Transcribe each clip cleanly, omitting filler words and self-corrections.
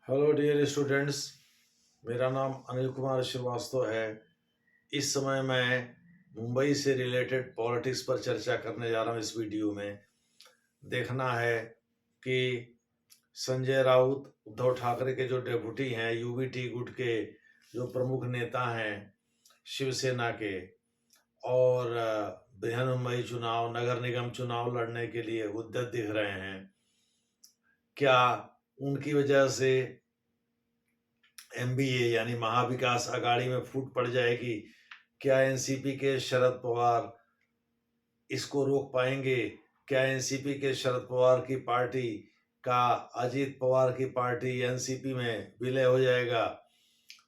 Hello dear students. मेरा नाम अनिल कुमार श्रीवास्तव है। इस समय मैं मुंबई से रिलेटेड पॉलिटिक्स पर चर्चा करने जा रहा हूँ। इस वीडियो में देखना है कि संजय राउत, उद्धव ठाकरे के जो डेपुटी हैं, यूबीटी गुट के जो प्रमुख नेता हैं शिवसेना के, और बृहन्मुंबई चुनाव, नगर निगम चुनाव लड़ने के लिए उद्यत दिख रहे हैं। क्या उनकी वजह से एमबीए यानी महाविकास अघाड़ी में फूट पड़ जाएगी? क्या एनसीपी के शरद पवार इसको रोक पाएंगे? क्या एनसीपी के शरद पवार की पार्टी का अजीत पवार की पार्टी एनसीपी में विलय हो जाएगा?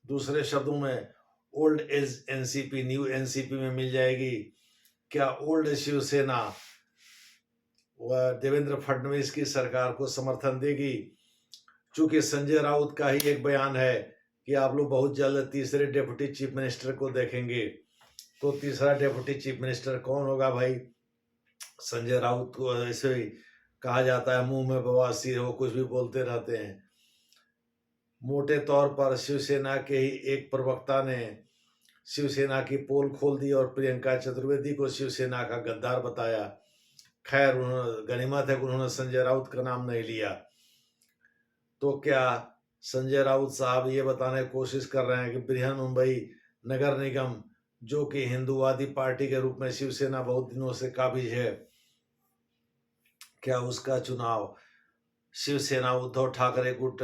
दूसरे शब्दों में, old age NCP new NCP में मिल जाएगी? क्या ओल्ड शिवसेना व देवेंद्र फडणवीस की सरकार को समर्थन देगी? चूंकि संजय राउत का ही एक बयान है कि आप लोग बहुत जल्द तीसरे डेप्यूटी चीफ मिनिस्टर को देखेंगे, तो तीसरा डेप्यूटी चीफ मिनिस्टर कौन होगा भाई? संजय राउत को ऐसे ही कहा जाता है, मुंह में बवासीर हो, कुछ भी बोलते रहते हैं। मोटे तौर पर शिवसेना के ही एक प्रवक्ता ने शिवसेना की पोल खोल दी और प्रियंका चतुर्वेदी को शिवसेना का गद्दार बताया। खैर, उन्होंने गनीमत है कि उन्होंने संजय राउत का नाम नहीं लिया। तो क्या संजय राउत साहब ये बताने की कोशिश कर रहे हैं कि बृहन्मुंबई नगर निगम, जो कि हिंदूवादी पार्टी के रूप में शिवसेना बहुत दिनों से काबिज है, क्या उसका चुनाव शिवसेना उद्धव ठाकरे गुट,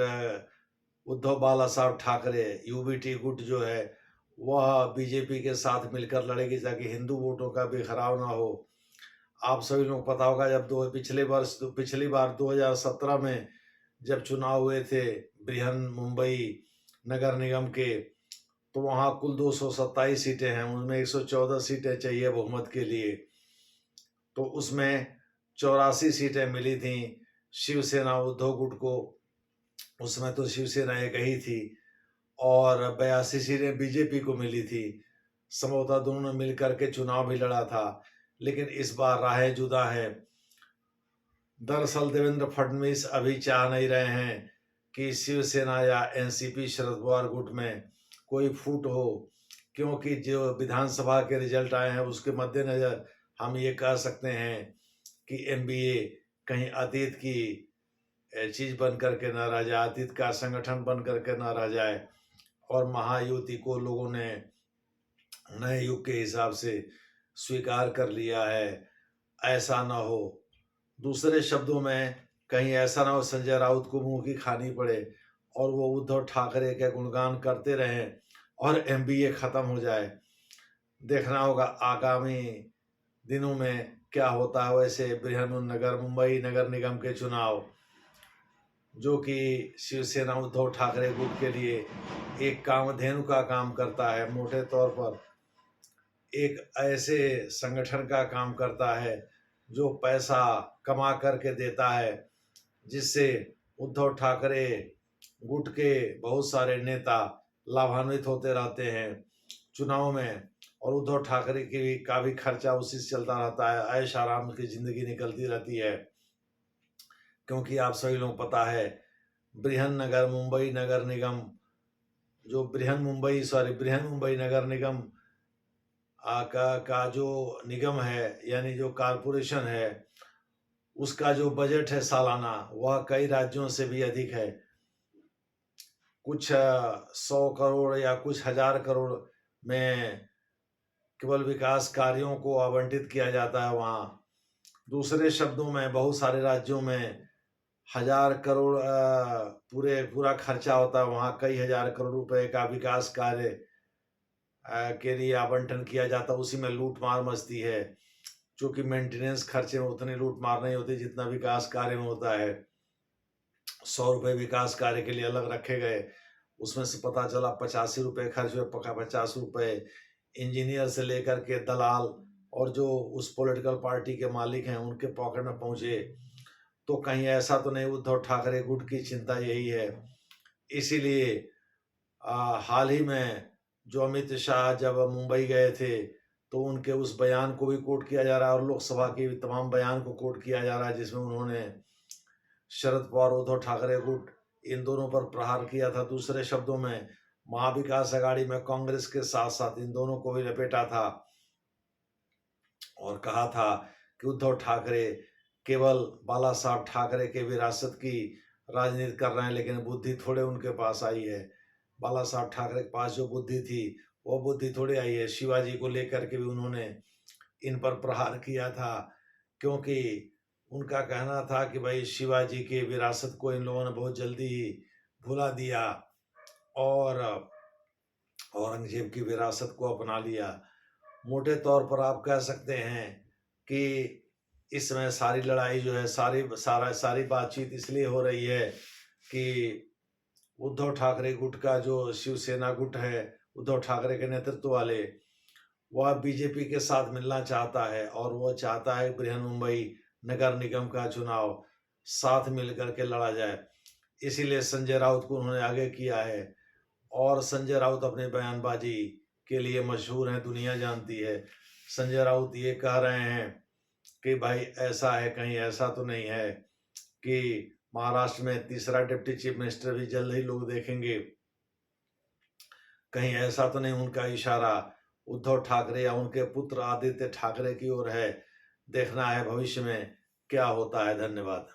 उद्धव बाला साहब ठाकरे, यूबीटी गुट जो है, वह बीजेपी के साथ मिलकर लड़ेगी ताकि हिंदू वोटों का बिखराव ना हो? आप सभी लोग पता होगा, जब पिछली बार 2017 में जब चुनाव हुए थे बृहन्मुंबई नगर निगम के, तो वहाँ कुल 227 सीटें हैं, उनमें 114 सीटें चाहिए बहुमत के लिए। तो उसमें 84 सीटें मिली थी शिवसेना उद्धव गुट को, उसमें तो शिवसेना एक ही थी, और 82 सीटें बीजेपी को मिली थी। संभवतः दोनों ने मिलकर के चुनाव भी लड़ा था, लेकिन इस बार राहें जुदा है। दरअसल देवेंद्र फडणवीस अभी चाह नहीं रहे हैं कि शिवसेना या एनसीपी शरद पवार गुट में कोई फूट हो, क्योंकि जो विधानसभा के रिजल्ट आए हैं उसके मद्देनजर हम ये कह सकते हैं कि एमबीए कहीं अतीत की चीज बन करके न रह जाए, अतीत का संगठन बन करके न रह जाए, और महायुति को लोगों ने नए युग के हिसाब से स्वीकार कर लिया है। ऐसा न हो, दूसरे शब्दों में, कहीं ऐसा ना हो संजय राउत को मुंह की खानी पड़े और वो उद्धव ठाकरे के गुणगान करते रहें और एमबीए खत्म हो जाए। देखना होगा आगामी दिनों में क्या होता है। वैसे मुंबई नगर निगम के चुनाव, जो कि शिवसेना उद्धव ठाकरे गुट के लिए एक कामधेनु का काम करता है, मोटे तौर पर एक ऐसे संगठन का काम करता है जो पैसा कमा करके देता है, जिससे उद्धव ठाकरे गुट के बहुत सारे नेता लाभान्वित होते रहते हैं चुनाव में, और उद्धव ठाकरे का भी खर्चा उसी से चलता रहता है, ऐश आराम की जिंदगी निकलती रहती है। क्योंकि आप सभी लोग पता है, मुंबई नगर निगम, जो बृहन्मुंबई नगर निगम का जो निगम है, यानी जो कारपोरेशन है, उसका जो बजट है सालाना, वह कई राज्यों से भी अधिक है। कुछ 100 करोड़ या कुछ 1000 करोड़ में केवल विकास कार्यों को आवंटित किया जाता है वहाँ। दूसरे शब्दों में, बहुत सारे राज्यों में 1000 करोड़ पूरा खर्चा होता है, वहाँ कई हजार करोड़ रुपए का विकास कार्य के लिए आवंटन किया जाता है। उसी में लूट मार मचती है, क्योंकि मेंटेनेंस खर्चे में उतनी लूट मार नहीं होती जितना विकास कार्य में होता है। 100 रुपये विकास कार्य के लिए अलग रखे गए, उसमें से पता चला 85 रुपये खर्च हुए, 50 रुपये इंजीनियर से लेकर के दलाल और जो उस पॉलिटिकल पार्टी के मालिक हैं उनके पॉकेट में पहुंचे। तो कहीं ऐसा तो नहीं, उद्धव ठाकरे गुट की चिंता यही है। इसीलिए हाल ही में जो अमित शाह जब मुंबई गए थे, तो उनके उस बयान को भी कोट किया जा रहा है, और लोकसभा के तमाम बयान को कोट किया जा रहा है, जिसमें उन्होंने शरद पवार उद्धव ठाकरे गुट इन दोनों पर प्रहार किया था। दूसरे शब्दों में महाविकास आघाड़ी में कांग्रेस के साथ साथ इन दोनों को भी लपेटा था और कहा था कि उद्धव ठाकरे केवल बाला साहब ठाकरे के विरासत की राजनीति कर रहे हैं, लेकिन बुद्धि थोड़े उनके पास आई है। बाला साहब ठाकरे के पास जो बुद्धि थी वो बुद्धि थोड़ी आई है। शिवाजी को लेकर के भी उन्होंने इन पर प्रहार किया था, क्योंकि उनका कहना था कि भाई शिवाजी के विरासत को इन लोगों ने बहुत जल्दी ही भुला दिया और औरंगजेब की विरासत को अपना लिया। मोटे तौर पर आप कह सकते हैं कि इस समय सारी लड़ाई जो है, सारी बातचीत इसलिए हो रही है कि उद्धव ठाकरे गुट का जो शिवसेना गुट है, उद्धव ठाकरे के नेतृत्व वाले, वह बीजेपी के साथ मिलना चाहता है और वो चाहता है बृहन्मुंबई नगर निगम का चुनाव साथ मिलकर के लड़ा जाए। इसीलिए संजय राउत को उन्होंने आगे किया है और संजय राउत अपने बयानबाजी के लिए मशहूर हैं, दुनिया जानती है। संजय राउत ये कह रहे हैं कि भाई ऐसा है, कहीं ऐसा तो नहीं है कि महाराष्ट्र में तीसरा डिप्टी चीफ मिनिस्टर भी जल्द ही लोग देखेंगे, कहीं ऐसा तो नहीं उनका इशारा उद्धव ठाकरे या उनके पुत्र आदित्य ठाकरे की ओर है। देखना है भविष्य में क्या होता है। धन्यवाद।